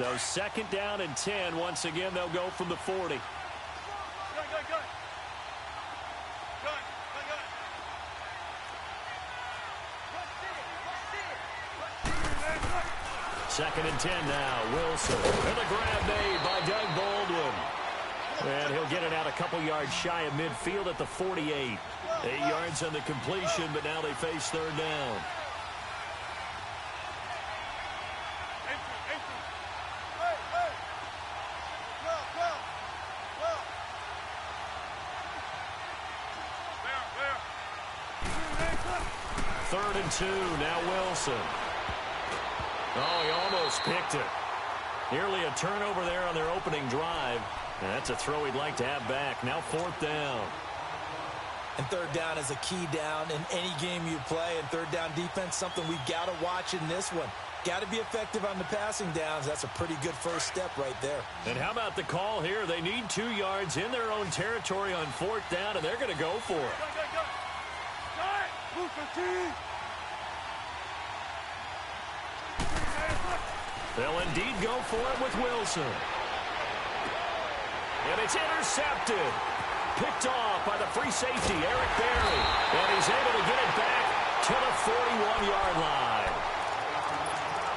So second down and 10. Once again, they'll go from the 40. Second and 10 now. Wilson. And the grab made by Doug Baldwin. And he'll get it out a couple yards shy of midfield at the 48. 8 yards on the completion, but now they face third down. Third and 2. Now Wilson. Oh, he almost picked it. Nearly a turnover there on their opening drive. And that's a throw he'd like to have back. Now fourth down. And third down is a key down in any game you play. And third down defense, something we've got to watch in this one. Got to be effective on the passing downs. That's a pretty good first step right there. And how about the call here? They need 2 yards in their own territory on fourth down, and they're going to go for it. They'll indeed go for it with Wilson. And it's intercepted. Picked off by the free safety, Eric Berry. And he's able to get it back to the 41-yard line.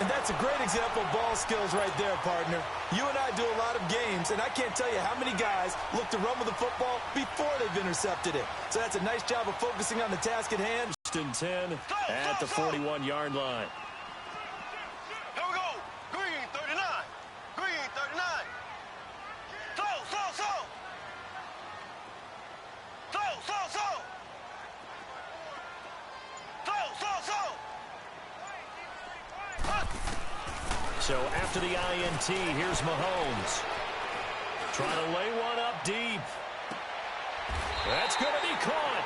And that's a great example of ball skills right there, partner. You and I do a lot of games, and I can't tell you how many guys look to run with the football before they've intercepted it. So that's a nice job of focusing on the task at hand. 10 at the 41-yard line. Here we go. Green 39. Green 39. So. So after the INT, here's Mahomes. Trying to lay one up deep. That's going to be caught.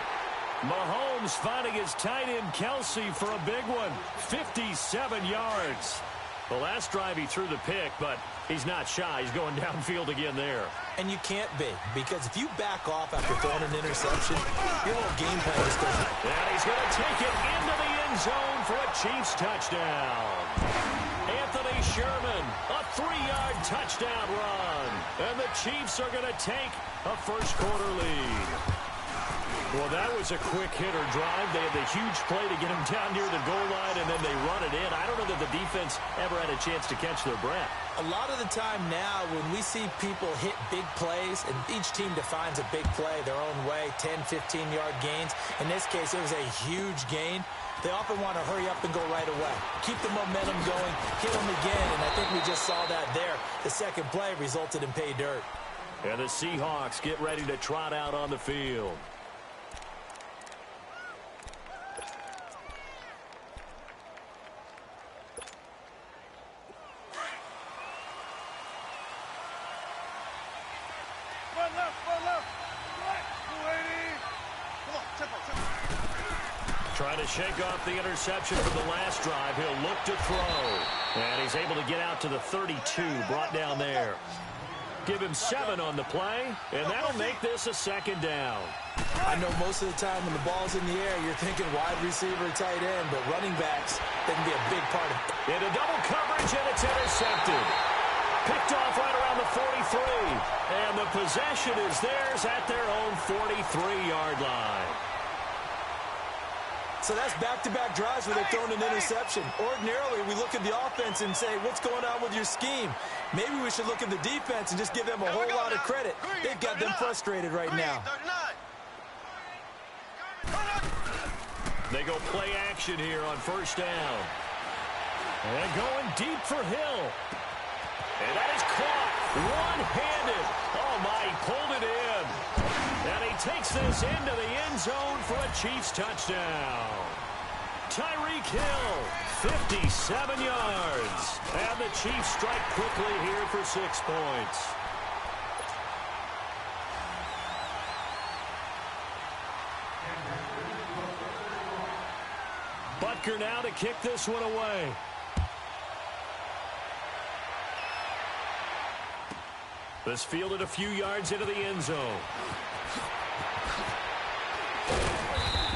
Mahomes finding his tight end Kelsey for a big one. 57 yards. The last drive he threw the pick, but he's not shy. He's going downfield again there. And you can't be, because if you back off after throwing an interception, your whole game plan just goes. And he's going to take it into the end zone for a Chiefs touchdown. Anthony Sherman, a 3-yard touchdown run. And the Chiefs are going to take a first-quarter lead. Well, that was a quick hitter drive. They had the huge play to get him down near the goal line, and then they run it in. I don't know that the defense ever had a chance to catch their breath. A lot of the time now, when we see people hit big plays, and each team defines a big play their own way, 10, 15-yard gains. In this case, it was a huge gain. They often want to hurry up and go right away. Keep the momentum going, hit them again, and I think we just saw that there. The second play resulted in pay dirt. And the Seahawks get ready to trot out on the field. Trying to shake off the interception from the last drive. He'll look to throw. And he's able to get out to the 32, brought down there. Give him 7 on the play, and that'll make this a second down. I know most of the time when the ball's in the air, you're thinking wide receiver, tight end, but running backs, they can be a big part of it. Into double coverage, and it's intercepted. Picked off right around the 43. And the possession is theirs at their own 43-yard line. So that's back-to-back drives where they're throwing an interception. Ordinarily, we look at the offense and say, what's going on with your scheme? Maybe we should look at the defense and just give them a whole lot of credit. They've got them frustrated right now. They go play action here on first down. And going deep for Hill. And that is caught one-handed. Oh, my, he pulled it in. And he takes this into the end zone for a Chiefs touchdown. Tyreek Hill, 57 yards. And the Chiefs strike quickly here for 6 points. Butker now to kick this one away. This fielded a few yards into the end zone.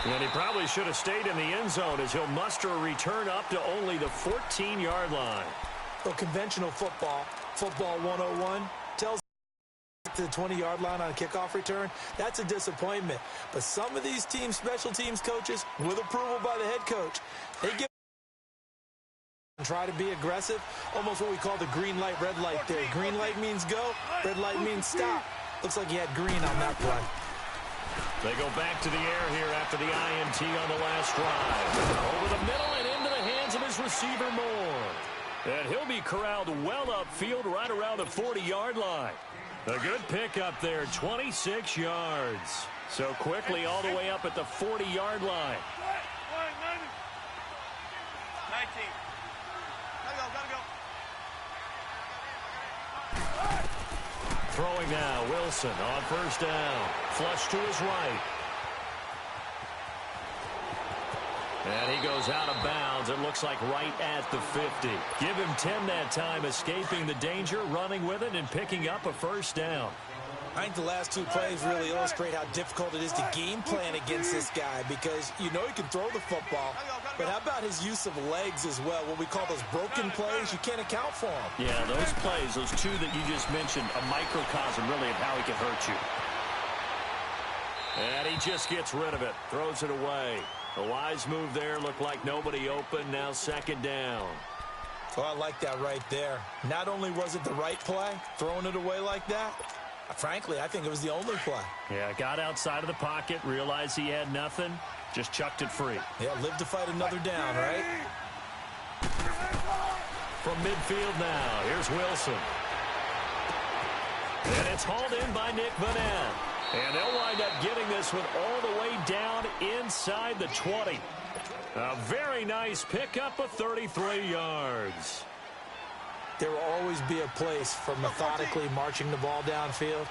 And he probably should have stayed in the end zone as he'll muster a return up to only the 14-yard line. Well, conventional football, football 101, tells to the 20-yard line on a kickoff return. That's a disappointment. But some of these team special teams coaches, with approval by the head coach, they give and try to be aggressive, almost what we call the green light, red light theory. Green light means go, red light means stop. Looks like he had green on that play. They go back to the air here after the INT on the last drive. Over the middle and into the hands of his receiver Moore. And he'll be corralled well upfield right around the 40-yard line. A good pickup there, 26 yards. So quickly all the way up at the 40-yard line. 19. Gotta go. Throwing now, Wilson on first down. Flush to his right. And he goes out of bounds. It looks like right at the 50. Give him 10 that time, escaping the danger, running with it, and picking up a first down. I think the last two plays really illustrate how difficult it is to game plan against this guy, because you know he can throw the football, but how about his use of legs as well? What we call those broken plays, you can't account for them. Yeah, those plays, those two that you just mentioned, a microcosm really of how he can hurt you. And he just gets rid of it, throws it away. A wise move there, looked like nobody open, now second down. Oh, I like that right there. Not only was it the right play, throwing it away like that, frankly, I think it was the only play. Yeah, got outside of the pocket, realized he had nothing, just chucked it free. Yeah, live to fight another down, right? From midfield now, here's Wilson. And it's hauled in by Nick Vanette. And they'll wind up getting this one all the way down inside the 20. A very nice pickup of 33 yards. There will always be a place for methodically marching the ball downfield.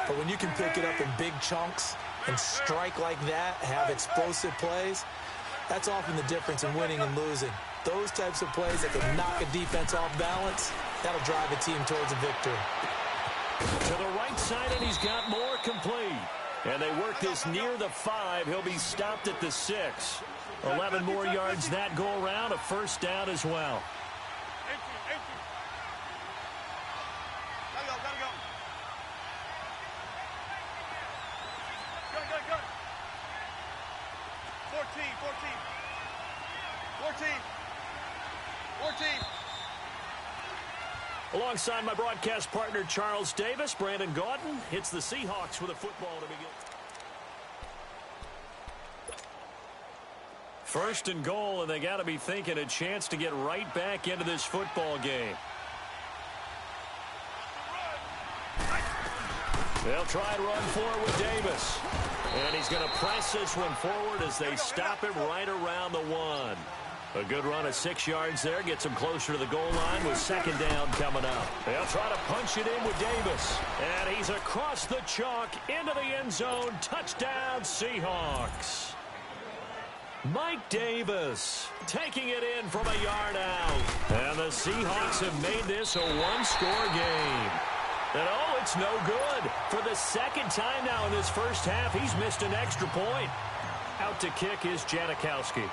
But when you can pick it up in big chunks and strike like that, have explosive plays, that's often the difference in winning and losing. Those types of plays that can knock a defense off balance, that'll drive a team towards a victory. To the right side, and he's got more complete. And they work this near the 5. He'll be stopped at the 6. 11 more yards that go around, a first down as well. Gotta go. Go. 14. Alongside my broadcast partner, Charles Davis, Brandon Gaudin hits the Seahawks with a football to begin. First and goal, and they got to be thinking a chance to get right back into this football game. They'll try and run forward with Davis. And he's going to press this one forward as they stop him right around the 1. A good run of 6 yards there. Gets him closer to the goal line with second down coming up. They'll try to punch it in with Davis. And he's across the chalk into the end zone. Touchdown, Seahawks. Mike Davis taking it in from a yard out. And the Seahawks have made this a one-score game. And oh, it's no good. For the second time now in this first half, he's missed an extra point. Out to kick is Janikowski.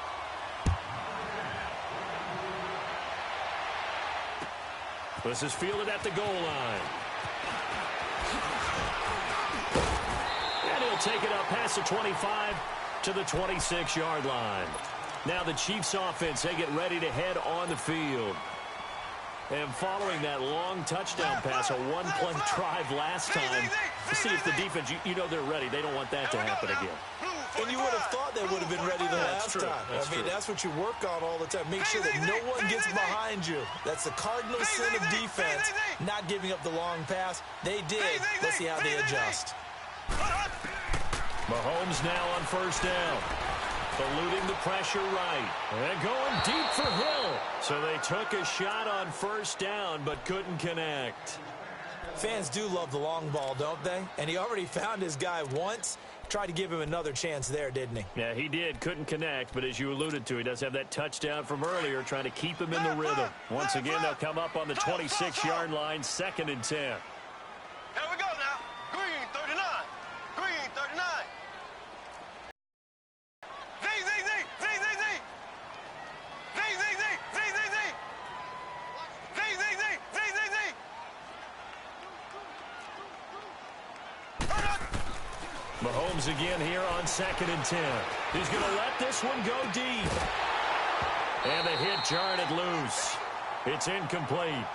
This is fielded at the goal line. And he'll take it up past the 25 to the 26-yard line. Now the Chiefs offense, they get ready to head on the field. And following that long touchdown pass, a one-play drive last time, to see if the defense, you know they're ready. They don't want that to happen again. And you would have thought they would have been ready the last time. That's what you work on all the time. Make sure that no one gets behind you. That's the cardinal sin of defense, not giving up the long pass. They did. Let's see how they adjust. Mahomes now on first down. Eluding the pressure right. And going deep for Hill. So they took a shot on first down, but couldn't connect. Fans do love the long ball, don't they? And he already found his guy once. Tried to give him another chance there, didn't he? Yeah, he did. Couldn't connect, but as you alluded to, he does have that touchdown from earlier, trying to keep him in the rhythm. Once again, they'll come up on the 26-yard line, 2nd and 10. Here we go now. Green 39. Green 39. Z. Mahomes again here on 2nd and 10. He's going to let this one go deep. And the hit jarred it loose. It's incomplete.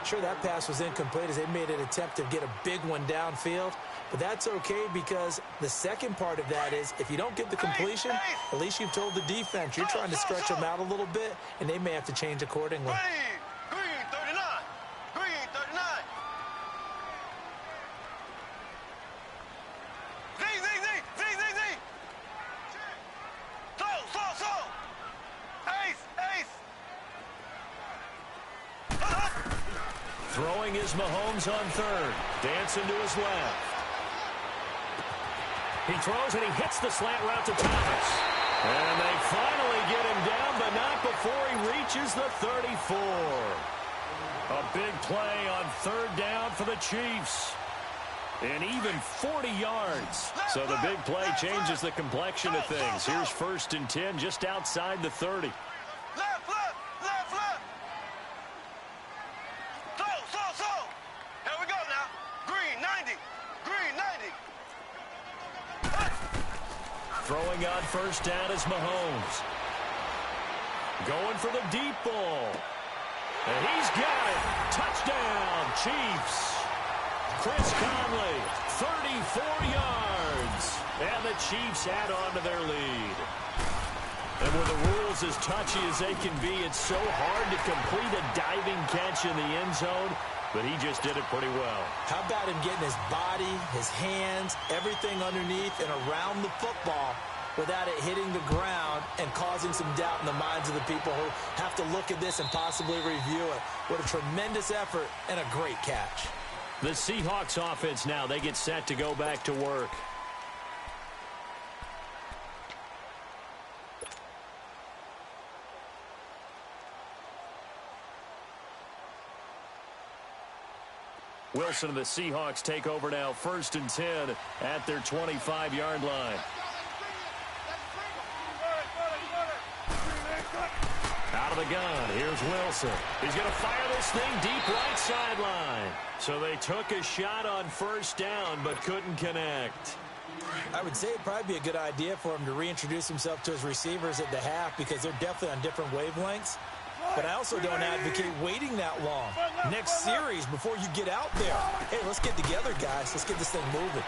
Sure, that pass was incomplete as they made an attempt to get a big one downfield. But that's okay because the second part of that is if you don't get the completion, at least you've told the defense you're trying to stretch them out a little bit, and they may have to change accordingly. Green 39. Green 39. Z. So. Ace. Throwing is Mahomes on 3rd. Dancing to his left. He throws and he hits the slant route to Thomas. And they finally get him down, but not before he reaches the 34. A big play on 3rd down for the Chiefs. And even 40 yards. So the big play changes the complexion of things. Here's 1st and 10 just outside the 30. Left. So. Here we go now. Green 90. Throwing on 1st down is Mahomes. Going for the deep ball. And he's got it. Touchdown, Chiefs. Chris Conley, 34 yards. And the Chiefs add on to their lead. And with the rules as touchy as they can be, it's so hard to complete a diving catch in the end zone, but he just did it pretty well. How about him getting his body, his hands, everything underneath and around the football without it hitting the ground and causing some doubt in the minds of the people who have to look at this and possibly review it. What a tremendous effort and a great catch. The Seahawks offense now, they get set to go back to work. Wilson and the Seahawks take over now, 1st and 10 at their 25-yard line. Out of the gun, here's Wilson. He's going to fire this thing deep right sideline. So they took a shot on 1st down, but couldn't connect. I would say it'd probably be a good idea for him to reintroduce himself to his receivers at the half because they're definitely on different wavelengths. But I also don't advocate waiting that long. Next series before you get out there. Hey, let's get together, guys. Let's get this thing moving.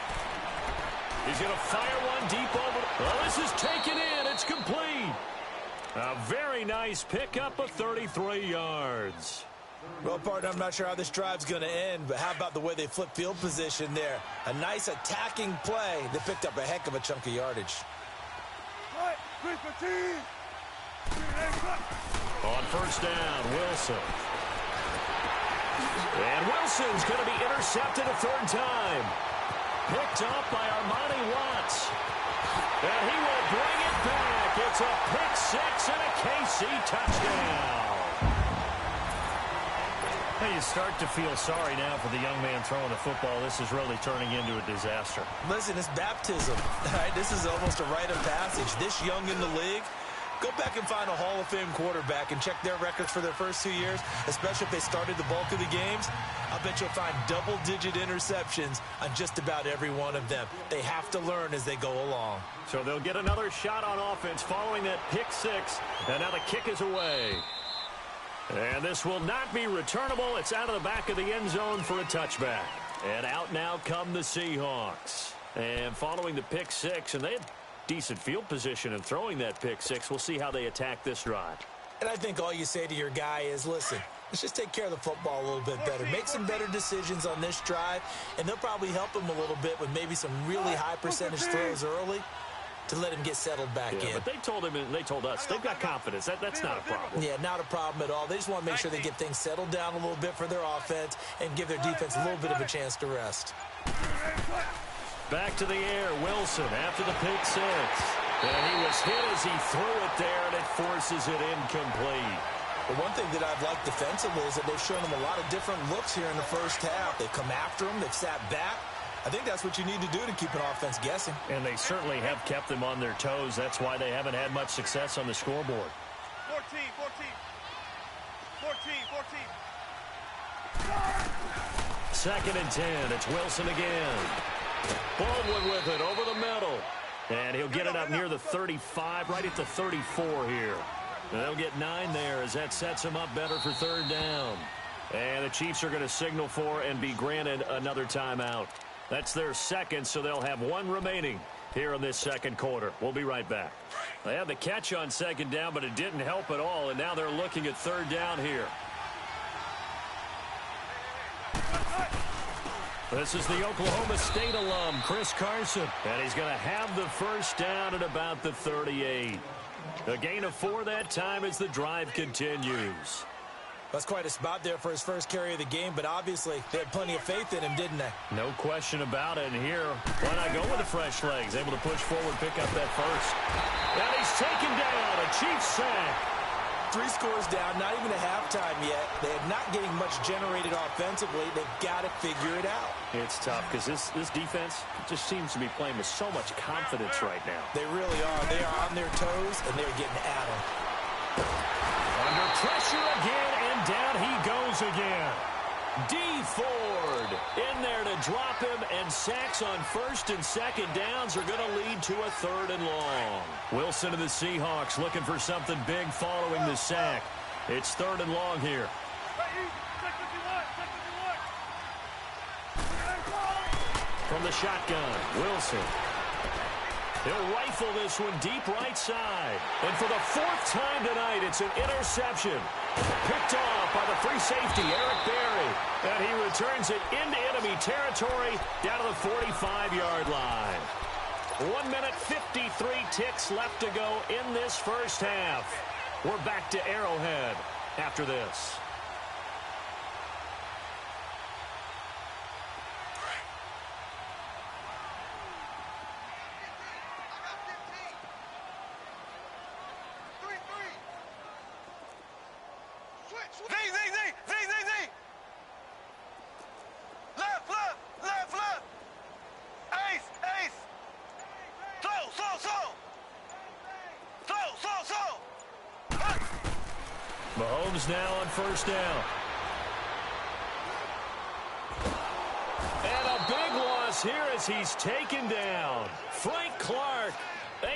He's going to fire one deep over. Well, this is taken in. It's complete. A very nice pickup of 33 yards. Well, partner, I'm not sure how this drive's going to end, but how about the way they flip field position there? A nice attacking play that picked up a heck of a chunk of yardage. On 1st down, Wilson. And Wilson's going to be intercepted a 3rd time. Picked up by Armani Watts. And he will bring it back. It's a pick 6 and a KC touchdown. Hey, you start to feel sorry now for the young man throwing the football. This is really turning into a disaster. Listen, it's baptism. All right, this is almost a rite of passage. This young in the league, go back and find a Hall of Fame quarterback and check their records for their first 2 years, especially if they started the bulk of the games. I'll bet you'll find double-digit interceptions on just about every one of them. They have to learn as they go along. So they'll get another shot on offense following that pick 6. And now the kick is away. And this will not be returnable. It's out of the back of the end zone for a touchback. And out now come the Seahawks. And following the pick 6, and they had decent field position in throwing that pick 6. We'll see how they attack this drive. And I think all you say to your guy is, listen, let's just take care of the football a little bit better. Make some better decisions on this drive, and they'll probably help him a little bit with maybe some really high percentage throws early to let him get settled back in. But they told him and they told us they've got confidence. That's not a problem. Yeah, not a problem at all. They just want to make sure they get things settled down a little bit for their offense and give their defense a little bit of a chance to rest. Back to the air, Wilson after the pick 6. And he was hit as he threw it there, and it forces it incomplete. The one thing that I've liked defensively is that they've shown him a lot of different looks here in the first half. They've come after him. They've sat back. I think that's what you need to do to keep an offense guessing. And they certainly have kept them on their toes. That's why they haven't had much success on the scoreboard. 14. 2nd and 10. It's Wilson again. Baldwin with it over the middle. And he'll get it up near the 35, right at the 34 here. And they'll get 9 there as that sets them up better for third down. And the Chiefs are going to signal for and be granted another timeout. That's their second, so they'll have 1 remaining here in this second quarter. We'll be right back. They had the catch on second down, but it didn't help at all, and now they're looking at third down here. This is the Oklahoma State alum, Chris Carson, and he's going to have the first down at about the 38. A gain of 4 that time as the drive continues. That's quite a spot there for his first carry of the game, but obviously they had plenty of faith in him, didn't they? No question about it. And here, why not go with the fresh legs? Able to push forward, pick up that first. And he's taken down. A Chiefs sack. 3 scores down, not even a halftime yet. They're not getting much generated offensively. They've got to figure it out. It's tough because this defense just seems to be playing with so much confidence right now. They really are. They are on their toes, and they're getting at them. Under pressure again, and down he goes again. D. Ford in there to drop him, and sacks on first and second downs are going to lead to a third and long. Wilson and the Seahawks looking for something big following the sack. It's third and long here. From the shotgun, Wilson. He'll rifle this one deep right side. And for the 4th time tonight, it's an interception. Picked off by the free safety, Eric Berry. And he returns it into enemy territory down to the 45-yard line. 1 minute, 53 ticks left to go in this first half. We're back to Arrowhead after this. Mahomes now on first down. And a big loss here as he's taken down. Frank Clark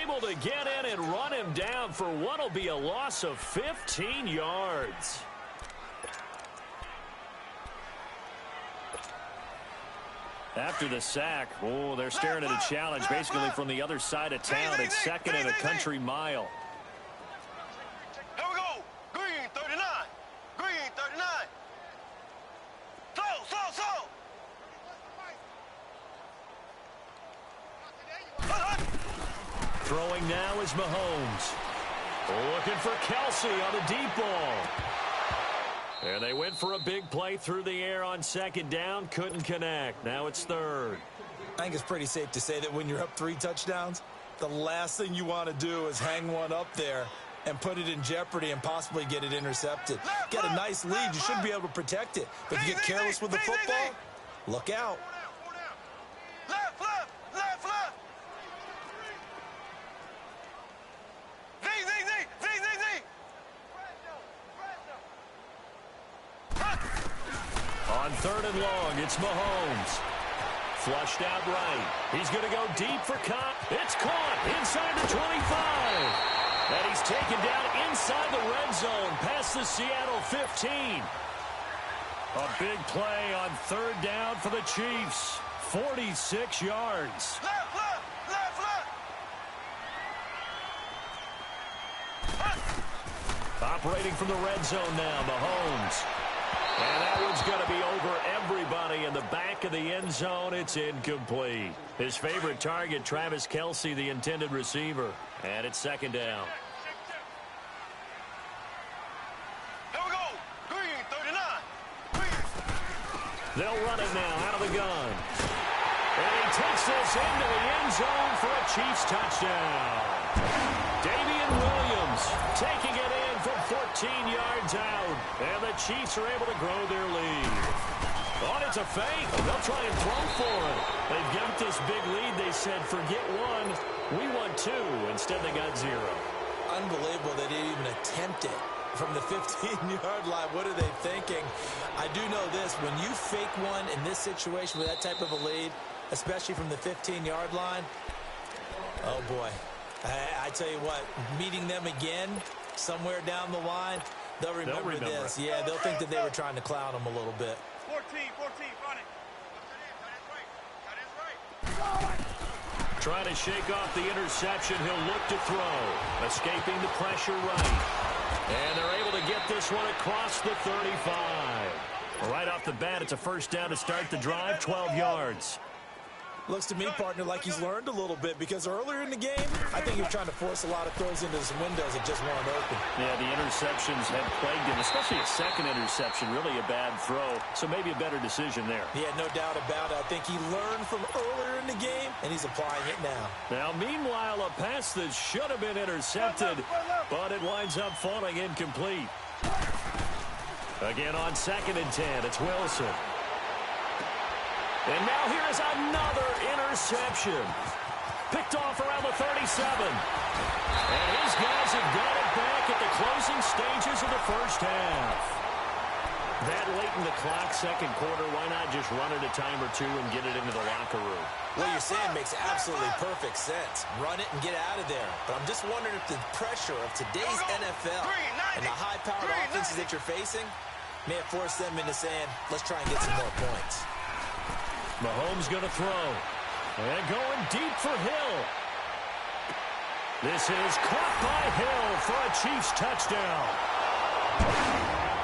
able to get in and run him down for what will be a loss of 15 yards. After the sack, they're staring at a challenge basically from the other side of town. It's second and a country mile. Here we go. Green 39. Green 39. Slow. Throwing now is Mahomes. Looking for Kelsey on the deep ball. And they went for a big play through the air on second down. Couldn't connect. Now it's third. I think it's pretty safe to say that when you're up 3 touchdowns, the last thing you want to do is hang one up there and put it in jeopardy and possibly get it intercepted. Get a nice lead. You should be able to protect it. But if you get careless with the football, look out. Left. On third and long, it's Mahomes. Flushed out right. He's going to go deep for Cobb. It's caught inside the 25. And he's taken down inside the red zone past the Seattle 15. A big play on third down for the Chiefs. 46 yards. Left. Operating from the red zone now, Mahomes. And that one's going to be over everybody in the back of the end zone. It's incomplete. His favorite target, Travis Kelsey, the intended receiver. And it's second down. Here we go. Green 39. Green. They'll run it now out of the gun. And he takes this into the end zone for a Chiefs touchdown. Damian Williams taking it in from 14 yards out. And the Chiefs are able to grow their lead. Oh, it's a fake. They'll try and throw for it. They've got this big lead. They said, forget 1. We want 2. Instead, they got 0. Unbelievable they didn't even attempt it from the 15-yard line. What are they thinking? I do know this. When you fake one in this situation with that type of a lead, especially from the 15-yard line. Oh, boy. I tell you what, meeting them again somewhere down the line, they'll remember this. Yeah, they'll think that they were trying to clown them a little bit. 14, front it. Trying to shake off the interception. He'll look to throw. Escaping the pressure right. And they're able to get this one across the 35. Right off the bat, it's a first down to start the drive, 12 yards. Looks to me, partner, like he's learned a little bit, because earlier in the game, I think he was trying to force a lot of throws into some windows that just weren't open. Yeah, the interceptions have plagued him, especially a second interception, really a bad throw, so maybe a better decision there. Yeah, no doubt about it. I think he learned from earlier in the game, and he's applying it now. Now, meanwhile, a pass that should have been intercepted, but it winds up falling incomplete. Again on 2nd and 10, it's Wilson. And now here is another interception. Picked off around the 37. And his guys have got it back at the closing stages of the first half. That late in the clock, second quarter, why not just run it a time or two and get it into the locker room? What you're saying makes absolutely perfect sense. Run it and get out of there. But I'm just wondering if the pressure of today's NFL and the high-powered offenses that you're facing may have forced them into saying, let's try and get some more points. Mahomes going to throw. And going deep for Hill. This is caught by Hill for a Chiefs touchdown.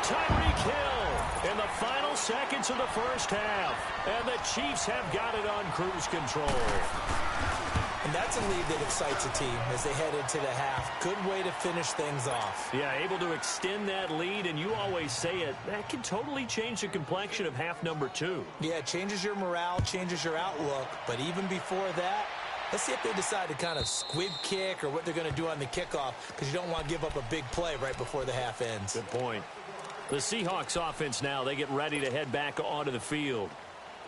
Tyreek Hill in the final seconds of the first half. And the Chiefs have got it on cruise control. And that's a lead that excites a team as they head into the half. Good way to finish things off. Yeah, able to extend that lead, and you always say it, that can totally change the complexion of half number 2. Yeah, it changes your morale, changes your outlook. But even before that, let's see if they decide to kind of squib kick or what they're going to do on the kickoff, because you don't want to give up a big play right before the half ends. Good point. The Seahawks offense now, they get ready to head back onto the field.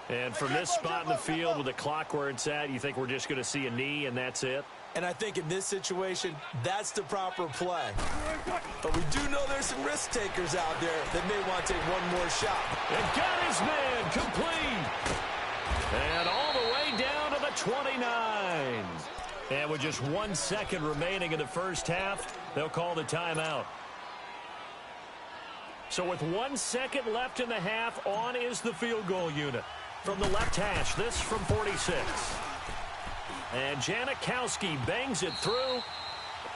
And from this spot in the field with the clock where it's at, you think we're just going to see a knee and that's it? And I think in this situation, that's the proper play. But we do know there's some risk takers out there that may want to take one more shot. And got his man complete. And all the way down to the 29. And with just 1 second remaining in the first half, they'll call the timeout. So with 1 second left in the half, on is the field goal unit. From the left hash, this from 46. And Janikowski bangs it through.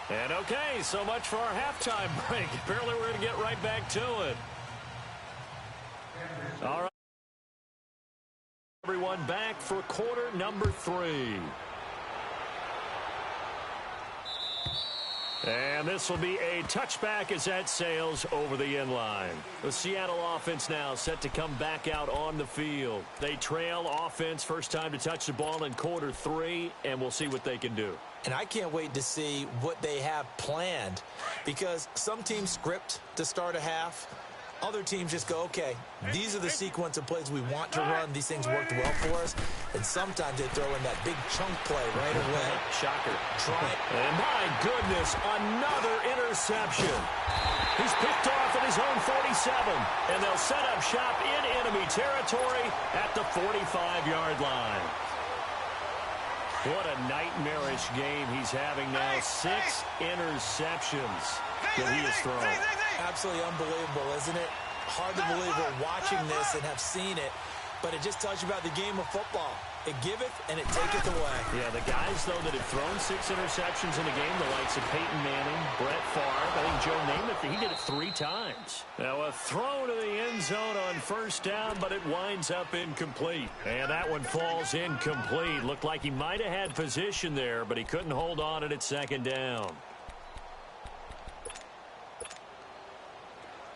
And okay, so much for our halftime break. Apparently we're going to get right back to it. All right. Everyone back for quarter number 3. And this will be a touchback as that sails over the end line. The Seattle offense now set to come back out on the field. They trail offense, first time to touch the ball in quarter 3, and we'll see what they can do. And I can't wait to see what they have planned, because some teams script to start a half. Other teams just go, okay, these are the sequence of plays we want to run. These things worked well for us. And sometimes they throw in that big chunk play right away. Shocker. Try it. And my goodness, another interception. He's picked off at his own 47. And they'll set up shop in enemy territory at the 45-yard line. What a nightmarish game he's having now. 6 interceptions that he has thrown. Absolutely unbelievable, isn't it? Hard to believe we're watching this and have seen it, but it just tells you about the game of football. It giveth and it taketh away. Yeah, the guys, though, that have thrown 6 interceptions in a game, the likes of Peyton Manning, Brett Favre, I think Joe Namath, he did it 3 times. Now a throw to the end zone on first down, but it winds up incomplete. And that one falls incomplete. Looked like he might have had position there, but he couldn't hold on at second down.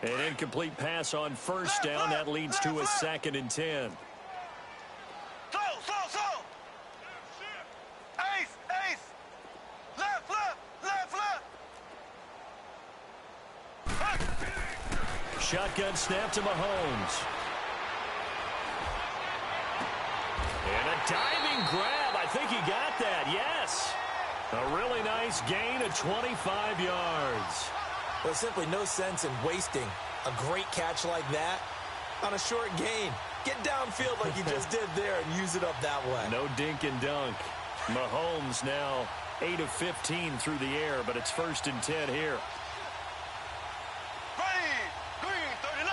An incomplete pass on first down. That leads to a 2nd and 10. Ace. Left. Shotgun snap to Mahomes. And a diving grab. I think he got that. Yes. A really nice gain of 25 yards. There's simply no sense in wasting a great catch like that on a short gain. Get downfield like you just did there and use it up that way. No dink and dunk. Mahomes now 8 of 15 through the air, but it's 1st and 10 here. Green 39.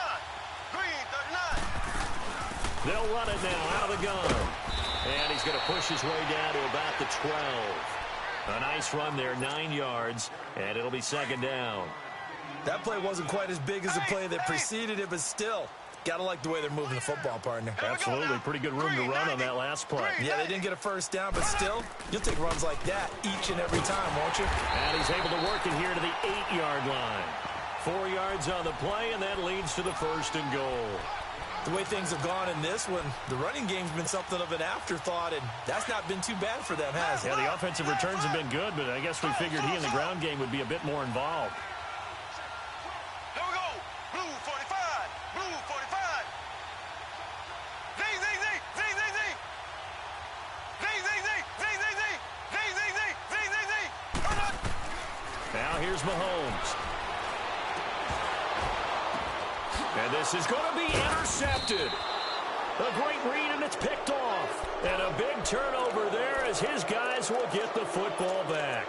Green 39. They'll run it now out of the gun. And he's going to push his way down to about the 12. A nice run there, 9 yards, and it'll be 2nd down. That play wasn't quite as big as the play that preceded it, but still, got to like the way they're moving the football, partner. Absolutely. Pretty good room to run on that last play. Yeah, they didn't get a 1st down, but still, you'll take runs like that each and every time, won't you? And he's able to work it here to the 8-yard line. 4 yards on the play, and that leads to the 1st and goal. The way things have gone in this one, the running game's been something of an afterthought, and that's not been too bad for them, has it? Yeah, the offensive returns have been good, but I guess we figured he in the ground game would be a bit more involved. Here we go. Blue 45. Blue 45. Z, Z, Z, Z, Z, Z. Z, Z, Z, Z, Z, Z. Z, Z, Z, Z, Z, Z. Turn up. Now here's Mahomes. And this is going to be intercepted. A great read, and it's picked off. And a big turnover there as his guys will get the football back.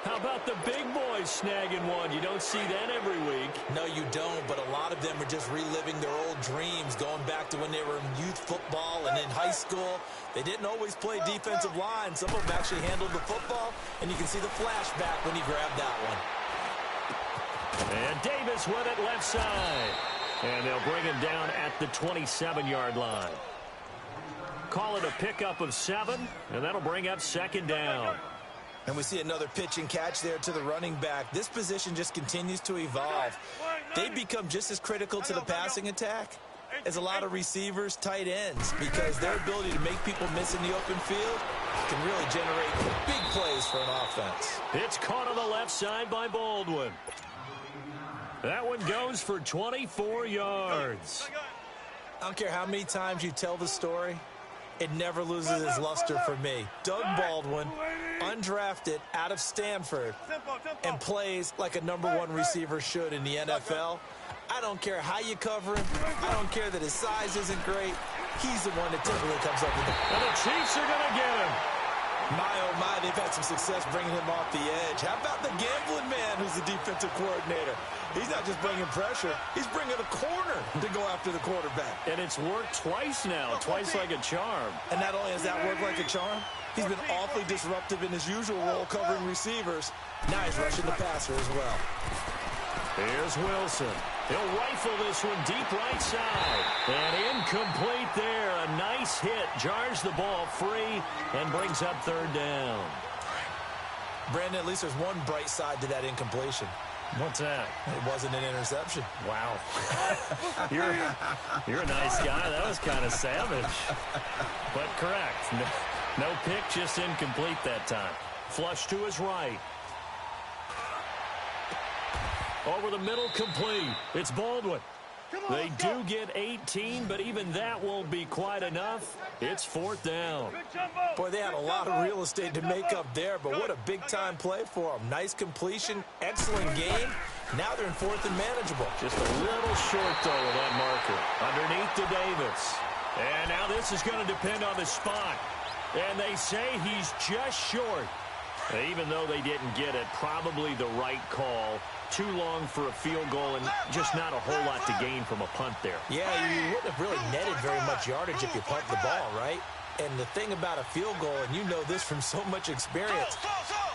How about the big boys snagging one? You don't see that every week. No, you don't, but a lot of them are just reliving their old dreams, going back to when they were in youth football and in high school. They didn't always play defensive line. Some of them actually handled the football, and you can see the flashback when he grabbed that one. And Davis with it left side. And they'll bring him down at the 27-yard line. Call it a pickup of 7, and that'll bring up 2nd down. And we see another pitch and catch there to the running back. This position just continues to evolve. They become just as critical to the passing attack as a lot of receivers, tight ends, because their ability to make people miss in the open field can really generate big plays for an offense. It's caught on the left side by Baldwin. That one goes for 24 yards. I don't care how many times you tell the story, it never loses its luster for me. Doug Baldwin, undrafted out of Stanford, and plays like a #1 receiver should in the NFL. I don't care how you cover him. I don't care that his size isn't great. He's the one that typically comes up with it. And the Chiefs are going to get him. My, oh my, they've had some success bringing him off the edge. How about the gambling man who's the defensive coordinator? He's not just bringing pressure. He's bringing a corner to go after the quarterback. And it's worked twice now, twice like a charm. And not only has that worked like a charm, he's been awfully disruptive in his usual role covering receivers. Now he's rushing the passer as well. Here's Wilson. He'll rifle this one deep right side. And incomplete there. A nice hit. Jars the ball free and brings up 3rd down. Brandon, at least there's one bright side to that incompletion. What's that? It wasn't an interception. Wow. You're a nice guy. That was kind of savage. But correct. No pick, just incomplete that time. Flush to his right. Over the middle, complete. It's Baldwin. They do get 18, but even that won't be quite enough. It's 4th down. Boy, they had a lot of real estate to make up there, but what a big-time play for them. Nice completion, excellent game. Now they're in 4th and manageable. Just a little short, though, of that marker. Underneath to Davis. And now this is going to depend on the spot. And they say he's just short. Even though they didn't get it, probably the right call. Too long for a field goal and just not a whole lot to gain from a punt there. Yeah, you wouldn't have really netted very much yardage if you punt the ball, right? And the thing about a field goal, and you know this from so much experience,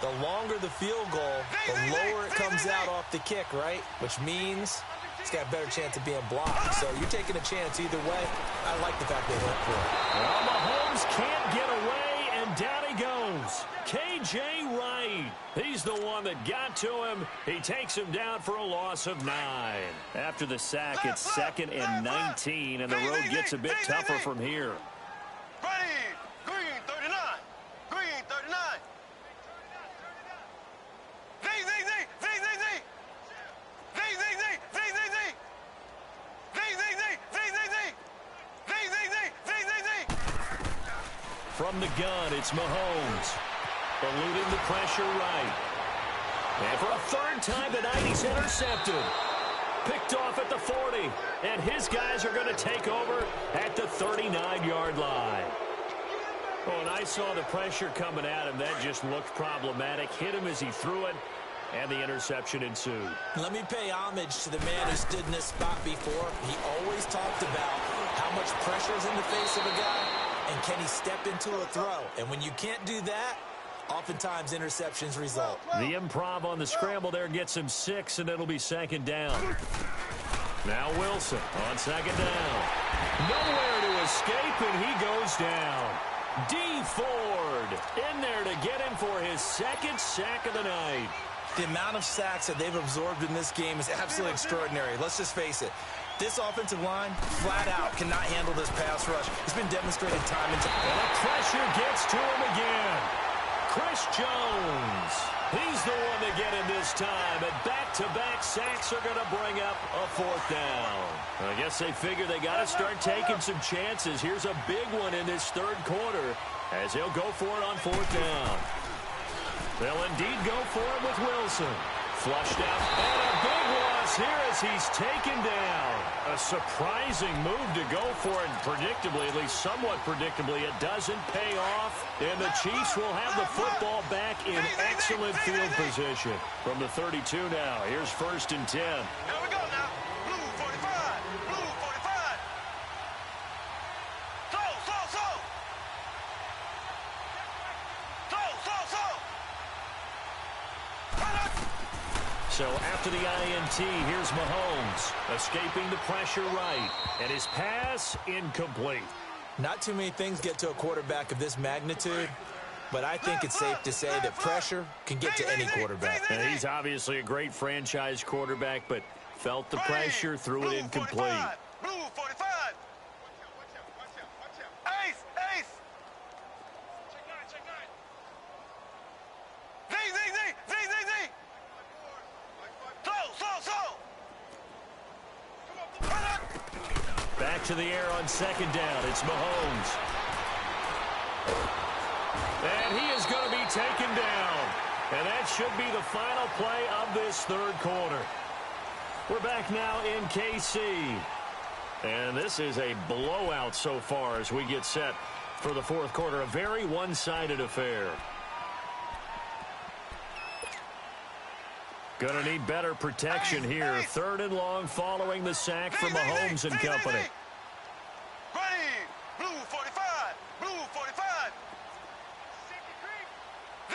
the longer the field goal, the lower it comes out off the kick, right? Which means it's got a better chance of being blocked. So you're taking a chance either way. I like the fact they went for it. Well, Mahomes can't get away, and down he goes. K.J. Wright. He's the one that got to him. He takes him down for a loss of 9. After the sack, it's 2nd and 19, and the road gets a bit tougher from here. Ready. Green 39. Green 39. Z, Z, Z, Z, Z, Z. Z, Z, Z, Z, Z, Z. Z, Z, Z, Z, Z, Z. Z, Z, Z, Z, Z, Z. From the gun, it's Mahomes. Eluding the pressure right. And for a 3rd time tonight, he's intercepted. Picked off at the 40. And his guys are going to take over at the 39-yard line. Oh, and I saw the pressure coming at him. That just looked problematic. Hit him as he threw it, and the interception ensued. Let me pay homage to the man who stood in this spot before. He always talked about how much pressure is in the face of a guy, and can he step into a throw. And when you can't do that, oftentimes interceptions result. The improv on the scramble there gets him 6, and it'll be second down. Now Wilson on second down. Nowhere to escape, and he goes down. D. Ford in there to get him for his second sack of the night. The amount of sacks that they've absorbed in this game is absolutely extraordinary. Let's just face it. This offensive line, flat out, cannot handle this pass rush. It's been demonstrated time and time. And the pressure gets to him again. Chris Jones. He's the one to get him this time. And back-to-back sacks are going to bring up a fourth down. I guess they figure they got to start taking some chances. Here's a big one in this third quarter as they'll go for it on fourth down. They'll indeed go for it with Wilson. Flushed out, and a big loss here as he's taken down. A surprising move to go for it, and predictably, at least somewhat predictably, it doesn't pay off. And the Chiefs will have the football back in excellent field position. From the 32 now, here's 1st and 10. Here we go now. Blue 45. Blue 45. So. So after the INT, here's Mahomes, escaping the pressure right, and his pass incomplete. Not too many things get to a quarterback of this magnitude, but I think it's safe to say that pressure can get to any quarterback. And he's obviously a great franchise quarterback, but felt the pressure, threw it incomplete. Blue 45. Ace. Back to the air on second down. It's Mahomes. And he is going to be taken down. And that should be the final play of this third quarter. We're back now in KC. And this is a blowout so far as we get set for the fourth quarter. A very one-sided affair. Going to need better protection here. 3rd and long following the sack from Mahomes and company. Ready. Blue 45. Blue 45. Z.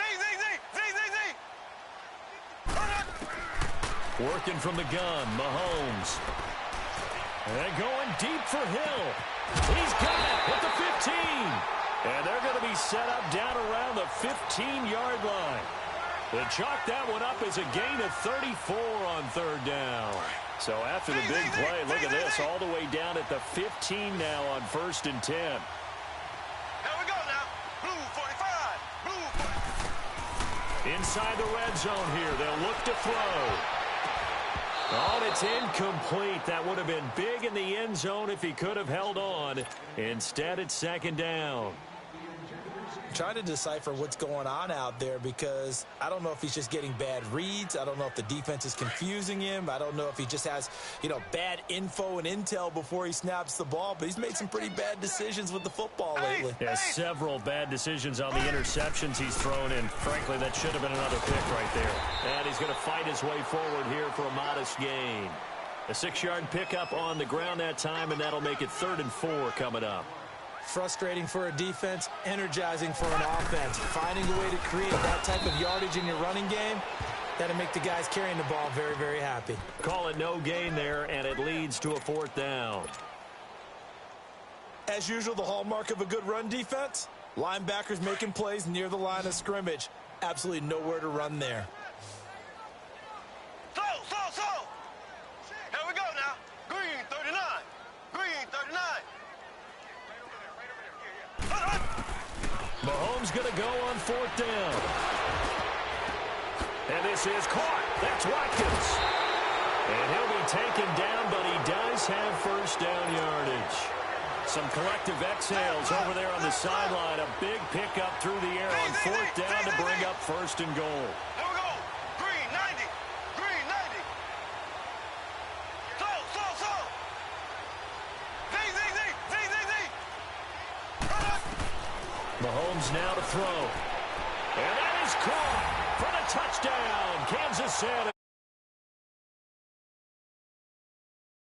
Working from the gun, Mahomes. And going deep for Hill. He's got it at the 15. And they're going to be set up down around the 15-yard line. They chalk that one up as a gain of 34 on 3rd down. So after the big play, look at this, all the way down at the 15 now on 1st and 10. Here we go now. Blue 45. Blue 45. Inside the red zone here, they'll look to throw. Oh, and it's incomplete. That would have been big in the end zone if he could have held on. Instead, it's 2nd down. Trying to decipher what's going on out there because I don't know if he's just getting bad reads. I don't know if the defense is confusing him. I don't know if he just has, bad info and intel before he snaps the ball. But he's made some pretty bad decisions with the football lately. Yeah, several bad decisions on the interceptions he's thrown in. Frankly, that should have been another pick right there. And he's going to fight his way forward here for a modest gain. A 6-yard pickup on the ground that time, and that'll make it 3rd and 4 coming up. Frustrating for a defense, energizing for an offense. Finding a way to create that type of yardage in your running game, that'll make the guys carrying the ball very, very happy. Call it no gain there, and it leads to a 4th down. As usual, the hallmark of a good run defense, linebackers making plays near the line of scrimmage. Absolutely nowhere to run there. So. Here we go now. Green 39. Green 39. Mahomes going to go on 4th down. And this is caught. That's Watkins. And he'll be taken down, but he does have 1st down yardage. Some collective exhales over there on the sideline. A big pickup through the air on 4th down to bring up 1st and goal. Here we go. Green 90. Green 90. Mahomes now to throw. And that is caught for the touchdown. Kansas City.